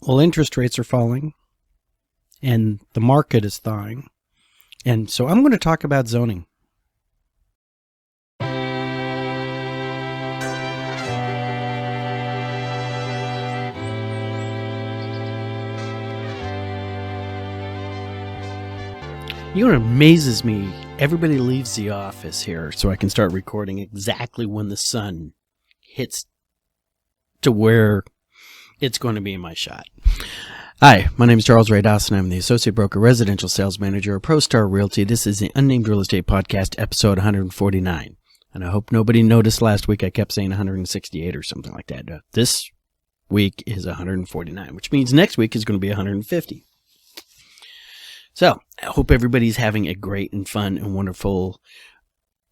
Well, interest rates are falling and the market is thawing. And so I'm going to talk about zoning. You know what amazes me? Everybody leaves the office here so I can start recording exactly when the sun hits to where it's going to be in my shot. Hi, my name is Charles Ray Dawson. I'm the Associate Broker Residential Sales Manager of ProStar Realty. This is the Unnamed Real Estate Podcast, episode 149. And I hope nobody noticed last week I kept saying 168 or something like that. This week is 149, which means next week is going to be 150. So, I hope everybody's having a great and fun and wonderful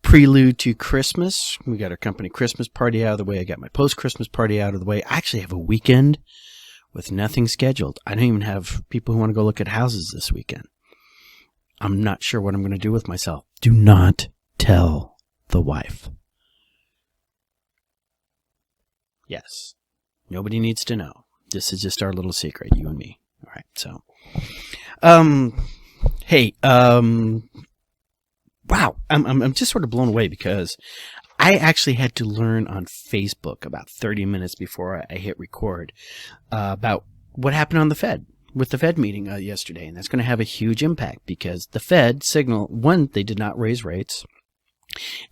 prelude to Christmas. We got our company Christmas party out of the way. I got my post-Christmas party out of the way. I actually have a weekend with nothing scheduled. I don't even have people who want to go look at houses this weekend. I'm not sure what I'm going to do with myself. Do not tell the wife. Yes, nobody needs to know. This is just our little secret, you and me. All right, so... hey, wow, I'm just sort of blown away because I actually had to learn on Facebook about 30 minutes before I hit record about what happened on the Fed with the Fed meeting yesterday. And that's going to have a huge impact because the Fed signaled, one, they did not raise rates.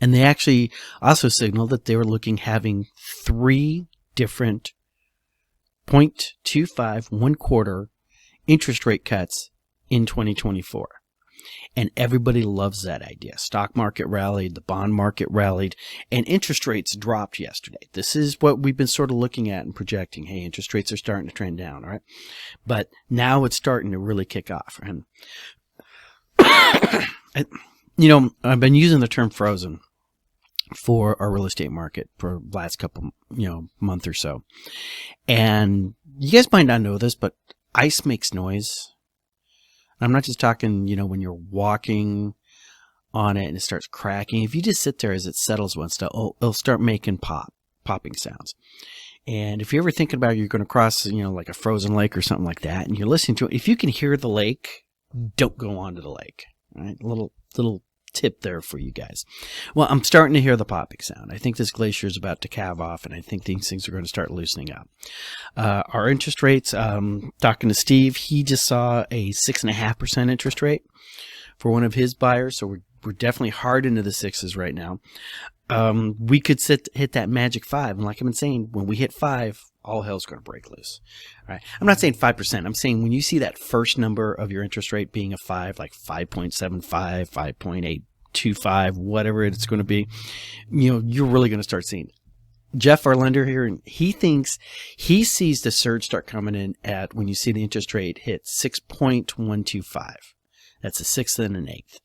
And they actually also signaled that they were having three different 0.25, 1/4 interest rate cuts in 2024. And everybody loves that idea. Stock market rallied, the bond market rallied, and interest rates dropped yesterday. This is what we've been sort of looking at and projecting. Hey, interest rates are starting to trend down, all right? But now it's starting to really kick off. And, I've been using the term frozen for our real estate market for the last couple, month or so. And you guys might not know this, but ice makes noise. I'm not just talking, when you're walking on it and it starts cracking. If you just sit there as it settles once, it'll start making popping sounds. And if you're ever thinking about you're going to cross, like a frozen lake or something like that, and you're listening to it, if you can hear the lake, don't go onto the lake. All right, little tip there for you guys. Well, I'm starting to hear the popping sound. I think this glacier is about to calve off, and I think these things are going to start loosening up. Our interest rates, talking to Steve, he just saw a 6.5% interest rate for one of his buyers, so we're definitely hard into the sixes right now. We could hit that magic 5, and like I've been saying, when we hit 5, all hell's going to break loose. All right. I'm not saying 5%. I'm saying when you see that first number of your interest rate being a 5, like 5.75, 5.825, whatever it's going to be, you're really going to start seeing. Jeff, our lender here, and he sees the surge start coming in at when you see the interest rate hit 6.125. That's a sixth and an eighth.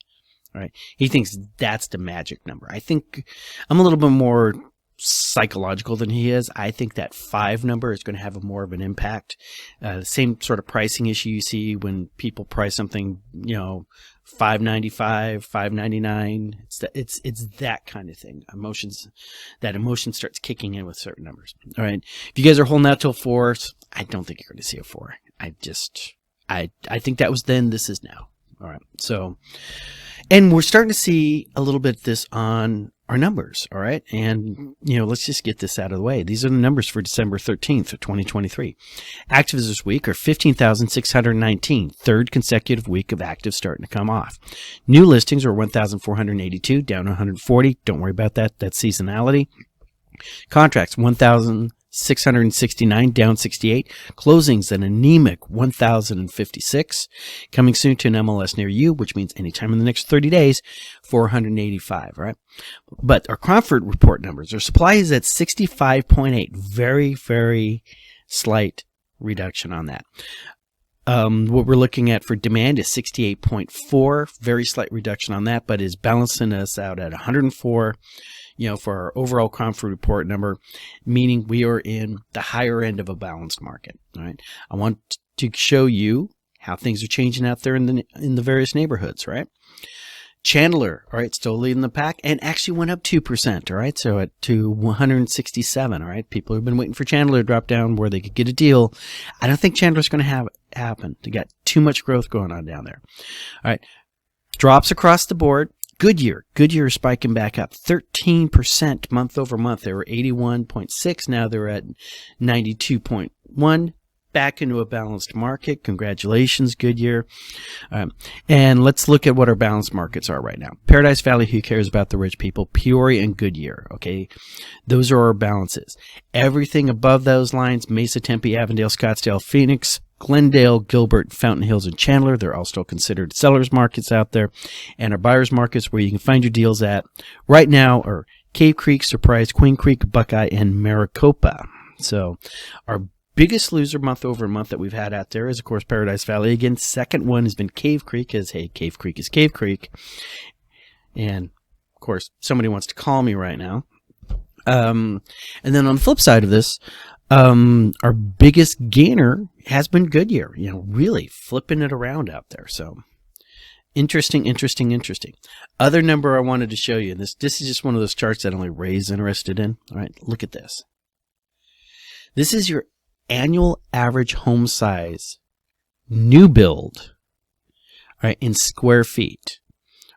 All right. He thinks that's the magic number. I think I'm a little bit more psychological than he is. I think that 5 number is going to have more of an impact. The same sort of pricing issue you see when people price something, $5.95, $5.99. It's that kind of thing. That emotion starts kicking in with certain numbers. All right. If you guys are holding out till 4, I don't think you're going to see a 4. I think that was then. This is now. All right. So, and we're starting to see a little bit of this on our numbers, all right? And, let's just get this out of the way. These are the numbers for December 13th of 2023. Actives this week are 15,619, third consecutive week of actives starting to come off. New listings are 1,482, down 140. Don't worry about that. That's seasonality. Contracts, 1,669, down 68. Closings, an anemic 1,056. Coming soon to an MLS near you, which means anytime in the next 30 days, 485, right? But our Cromford report numbers, our supply is at 65.8. Very, very slight reduction on that. What we're looking at for demand is 68.4. Very slight reduction on that, but is balancing us out at 104. For our overall Cromford report number, meaning we are in the higher end of a balanced market. All right. I want to show you how things are changing out there in the various neighborhoods, right? Chandler, all right, still leading the pack, and actually went up 2%, all right, so to 167, all right. People have been waiting for Chandler to drop down where they could get a deal. I don't think Chandler's going to have it happen. They got too much growth going on down there. All right, drops across the board. Goodyear is spiking back up 13% month over month. They were 81.6, now they're at 92.1. Back into a balanced market. Congratulations, Goodyear. And let's look at what our balanced markets are right now. Paradise Valley, who cares about the rich people? Peoria and Goodyear, okay? Those are our balances. Everything above those lines, Mesa, Tempe, Avondale, Scottsdale, Phoenix, Glendale, Gilbert, Fountain Hills, and Chandler, they're all still considered sellers markets out there. And our buyers markets, where you can find your deals at right now, are Cave Creek, Surprise, Queen Creek, Buckeye, and Maricopa. So our biggest loser month over month that we've had out there is, of course, Paradise Valley. Again, second one has been Cave Creek, as, hey, Cave Creek is Cave Creek. And, of course, somebody wants to call me right now. And then on the flip side of this, our biggest gainer has been Goodyear, really flipping it around out there. So interesting. Other number I wanted to show you, this is just one of those charts that only Ray's interested in. All right, look at this. This is your annual average home size, new build, right, in square feet.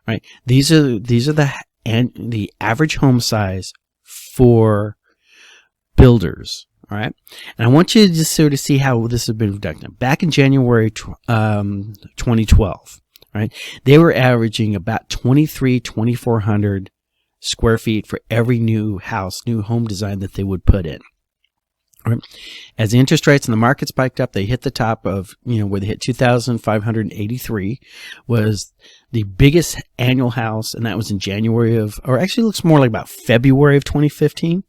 Right, these are the average home size for builders. All right, and I want you to just sort of see how this has been done. Back in January 2012, right, they were averaging about 2,400 square feet for every new house, new home design that they would put in. Right. As the interest rates and the market spiked up, they hit the top of, where they hit 2,583, was the biggest annual house, and that was in January or actually looks more like about February of 2015.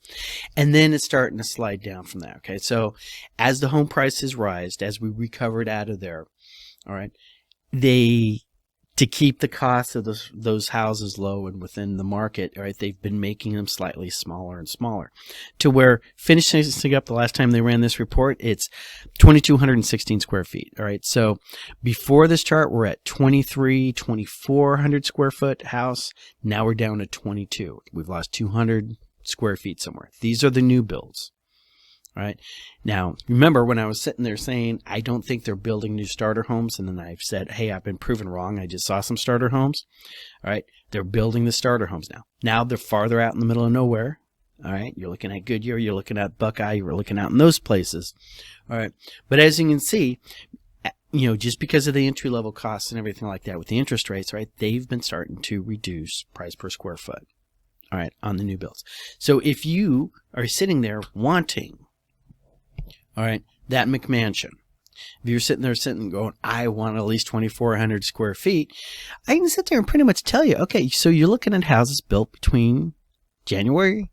And then it's starting to slide down from there. Okay. So as the home prices rise, as we recovered out of there, all right, to keep the cost of those houses low and within the market, all right, they've been making them slightly smaller and smaller, to where finishing up the last time they ran this report, it's 2,216 square feet. All right, so before this chart, we're at 2,400 square foot house. Now we're down to 22. We've lost 200 square feet somewhere. These are the new builds. All right. Now, remember when I was sitting there saying, I don't think they're building new starter homes, and then I've said, hey, I've been proven wrong. I just saw some starter homes. All right. They're building the starter homes now. Now they're farther out in the middle of nowhere. All right. You're looking at Goodyear. You're looking at Buckeye. You're looking out in those places. All right. But as you can see, just because of the entry level costs and everything like that with the interest rates, right, they've been starting to reduce price per square foot. All right. On the new builds. So if you are sitting there wanting, all right, that McMansion, if you're sitting there going, I want at least 2,400 square feet, I can sit there and pretty much tell you, okay, so you're looking at houses built between January,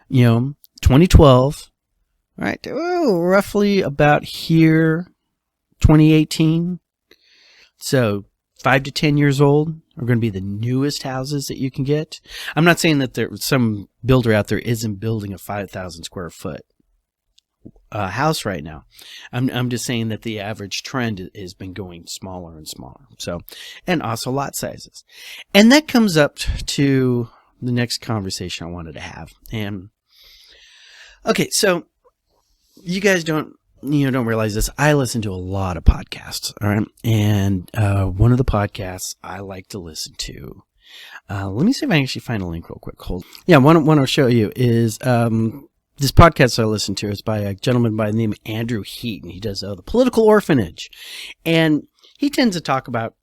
2012, right, roughly about here, 2018. So 5 to 10 years old are going to be the newest houses that you can get. I'm not saying that there's some builder out there isn't building a 5,000 square foot house right now. I'm just saying that the average trend has been going smaller and smaller. So, and also lot sizes. And that comes up to the next conversation I wanted to have. And okay, so you guys don't realize this. I listen to a lot of podcasts, all right? And one of the podcasts I like to listen to, let me see if I can actually find a link real quick. Hold. Yeah, one I'll show you is this podcast I listen to is by a gentleman by the name of Andrew Heaton. He does The Political Orphanage. And he tends to talk about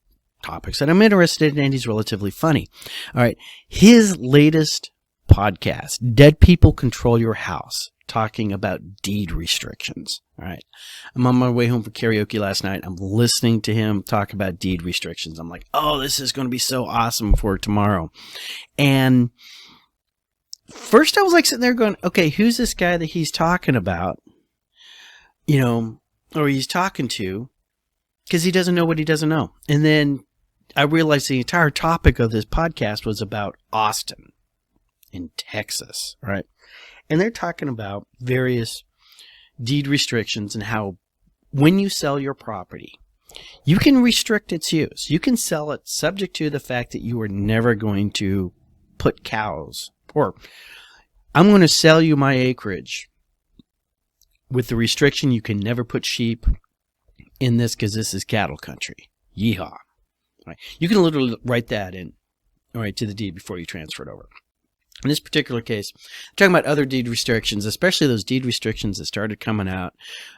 topics that I'm interested in, and he's relatively funny. All right. His latest podcast, Dead People Control Your House, talking about deed restrictions. All right. I'm on my way home from karaoke last night. I'm listening to him talk about deed restrictions. I'm like, oh, this is going to be so awesome for tomorrow. And first I was like sitting there going, okay, who's this guy that he's talking about? Or he's talking to, because he doesn't know what he doesn't know. And then I realized the entire topic of this podcast was about Austin in Texas, right? And they're talking about various deed restrictions and how when you sell your property, you can restrict its use. You can sell it subject to the fact that you are never going to put cows, or I'm going to sell you my acreage with the restriction you can never put sheep in this because this is cattle country. Yeehaw. Right. You can literally write that in, all right, to the deed before you transfer it over. In this particular case, I'm talking about other deed restrictions, especially those deed restrictions that started coming out,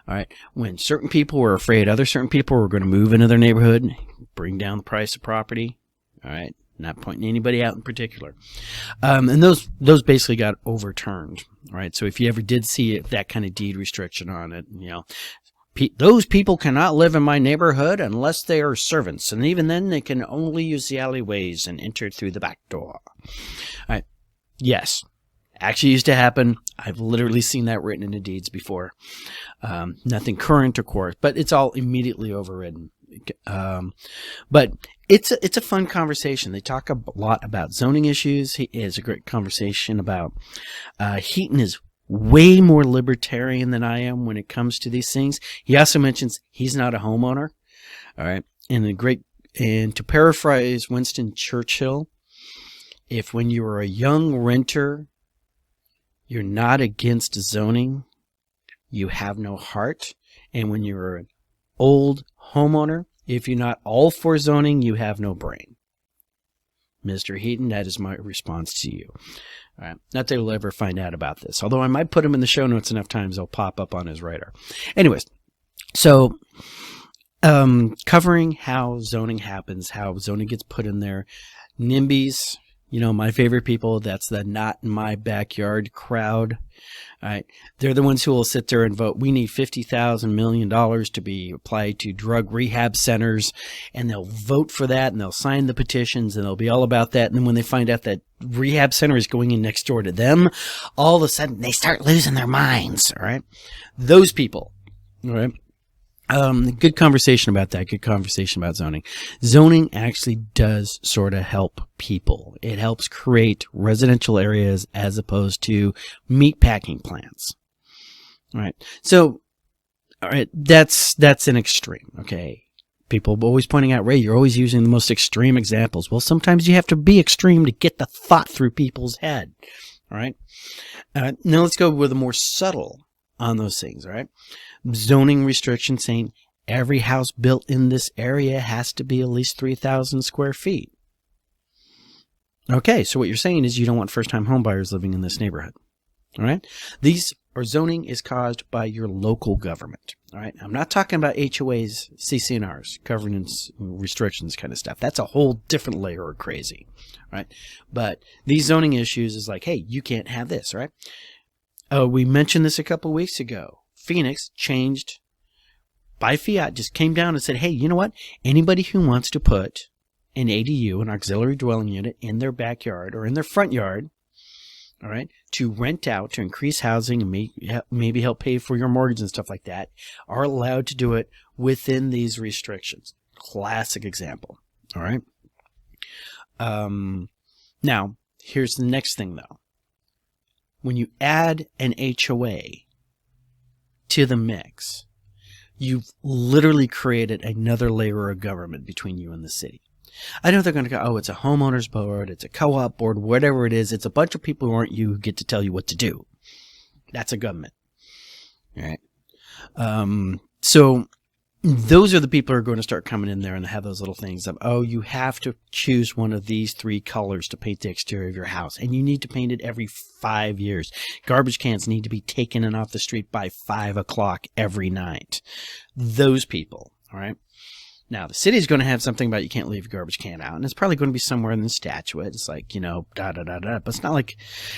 all right, when certain people were afraid other certain people were going to move into their neighborhood, bring down the price of property, all right, not pointing anybody out in particular. And those basically got overturned, all right? So if you ever did see that kind of deed restriction on it, those people cannot live in my neighborhood unless they are servants, and even then they can only use the alleyways and enter through the back door. All right. Yes, actually used to happen. I've literally seen that written into deeds before. Nothing current, of course, but it's all immediately overridden. But it's a fun conversation. They talk a lot about zoning issues. He has a great conversation about Heaton is way more libertarian than I am when it comes to these things. He also mentions he's not a homeowner. All right, and to paraphrase Winston Churchill, if when you are a young renter, you're not against zoning, you have no heart. And when you're an old homeowner, if you're not all for zoning, you have no brain. Mr. Heaton, that is my response to you. All right. Not that he'll ever find out about this, although I might put him in the show notes enough times they'll pop up on his radar. Anyways, so covering how zoning happens, how zoning gets put in there. NIMBYs, my favorite people, that's the not in my backyard crowd. All right. They're the ones who will sit there and vote. We need $50,000 million to be applied to drug rehab centers, and they'll vote for that, and they'll sign the petitions, and they'll be all about that. And then when they find out that rehab center is going in next door to them, all of a sudden they start losing their minds. All right. Those people. All right. Good conversation about that. Good conversation about zoning. Zoning actually does sort of help people. It helps create residential areas as opposed to meatpacking plants. All right. So, all right, that's an extreme. Okay. People always pointing out, Ray, you're always using the most extreme examples. Well, sometimes you have to be extreme to get the thought through people's head. All right. Now let's go with a more subtle on those things. All right. Zoning restrictions saying every house built in this area has to be at least 3,000 square feet. Okay, so what you're saying is you don't want first-time homebuyers living in this neighborhood. All right? Zoning is caused by your local government. All right? I'm not talking about HOAs, CC&Rs, governance restrictions kind of stuff. That's a whole different layer of crazy. All right? But these zoning issues is like, hey, you can't have this, right? We mentioned this a couple weeks ago. Phoenix changed by fiat, just came down and said, hey, you know what? Anybody who wants to put an ADU, an auxiliary dwelling unit, in their backyard or in their front yard, all right, to rent out, to increase housing and maybe help pay for your mortgage and stuff like that, are allowed to do it within these restrictions. Classic example. All right. Now, here's the next thing, though. When you add an HOA to the mix, you've literally created another layer of government between you and the city. I know they're going to go, oh, it's a homeowner's board, it's a co-op board, whatever it is. It's a bunch of people who aren't you who get to tell you what to do. That's a government. All right. So those are the people who are going to start coming in there and have those little things of, oh, you have to choose one of these 3 colors to paint the exterior of your house, and you need to paint it every 5 years. Garbage cans need to be taken and off the street by 5 o'clock every night. Those people, all right? Now, the city's going to have something about you can't leave your garbage can out, and it's probably going to be somewhere in the statute. It's like, da-da-da-da. But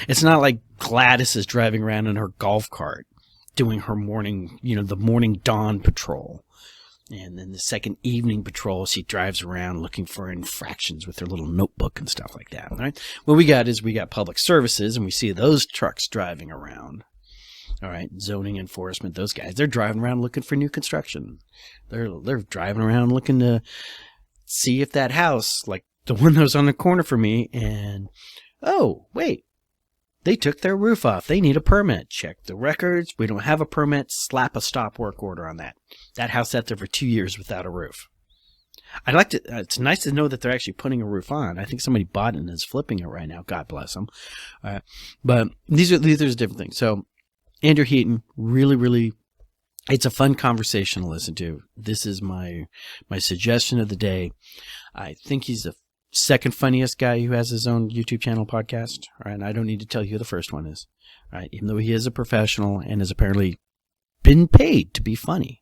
it's not like Gladys is driving around in her golf cart doing her morning, the morning dawn patrol. And then the second evening patrol, she drives around looking for infractions with her little notebook and stuff like that. All right. What we got public services, and we see those trucks driving around. All right. Zoning enforcement, those guys, they're driving around looking for new construction. They're driving around looking to see if that house, like the one that was on the corner for me, and, oh, wait, They took their roof off. They need a permit. Check the records. We don't have a permit. Slap a stop work order on that. That house sat there for 2 years without a roof. I'd like to. It's nice to know that they're actually putting a roof on. I think somebody bought it and is flipping it right now. God bless them. But these are different things. So Andrew Heaton, really, it's a fun conversation to listen to. This is my suggestion of the day. I think he's the second funniest guy who has his own YouTube channel podcast. Right? And I don't need to tell you who the first one is. Right? Even though he is a professional and has apparently been paid to be funny.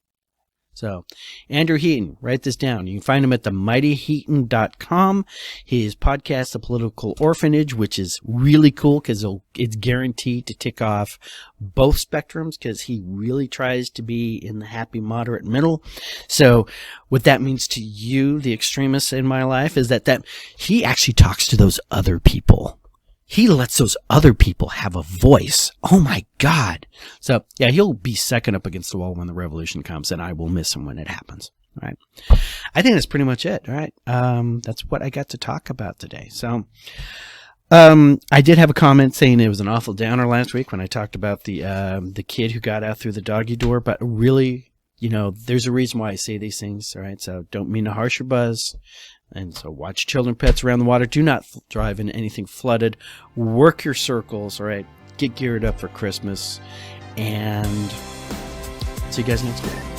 So, Andrew Heaton, write this down. You can find him at themightyheaton.com. His podcast, The Political Orphanage, which is really cool because it's guaranteed to tick off both spectrums because he really tries to be in the happy, moderate middle. So, what that means to you, the extremists in my life, is that he actually talks to those other people. He lets those other people have a voice. Oh my God. So yeah, he'll be second up against the wall when the revolution comes, and I will miss him when it happens. All right. I think that's pretty much it. All right. That's what I got to talk about today. So, I did have a comment saying it was an awful downer last week when I talked about the kid who got out through the doggy door, but really, there's a reason why I say these things. All right. So don't mean to harsh your buzz. And so watch children, pets around the water. Do not drive in anything flooded. Work your circles, all right? Get geared up for Christmas. And see you guys next week.